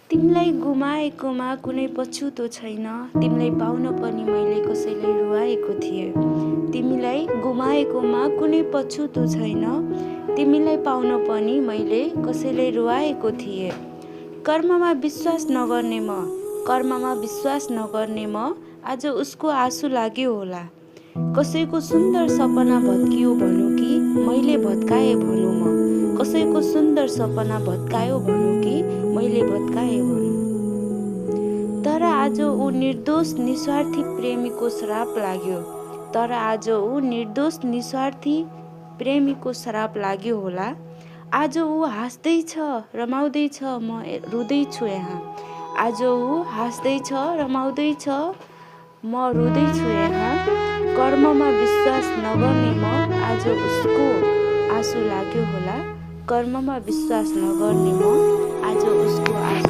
तिमीलाई गुमाएकोमा कुनै पछुतो छैन, तिमीलाई पाउन पनि मैले कसैलाई रुवाएको थिएँ। तिमीलाई गुमाएकोमा कुनै पछुतो छैन, तिमीलाई पाउन पनि मैले कसैलाई रुवाएको थिएँ। कर्ममा विश्वास नगर्ने म आज उसको आँसु लाग्यो होला। कसैको सुन्दर सपना भत्कियो भनौँ कि मैले भत्काएँ भनौँ म। कसैको सुन्दर सपना भत्कायो भनौँ कि मैले भत्काएँ भनौँ। तर आज ऊ निर्दोष निस्वार्थी प्रेमीको श्राप लाग्यो। तर आज ऊ निर्दोष निस्वार्थी प्रेमीको श्राप लाग्यो होला। आज ऊ हाँस्दैछ रमाउँदैछ, म रुँदैछु यहाँ। आज ऊ हाँस्दैछ रमाउँदैछ, म रुँदैछु यहाँ। कर्ममा विश्वास नगर्ने म आज उसको आँसु लाग्यो होला। कर्ममा विश्वास नगर्ने म आज उसको आँसु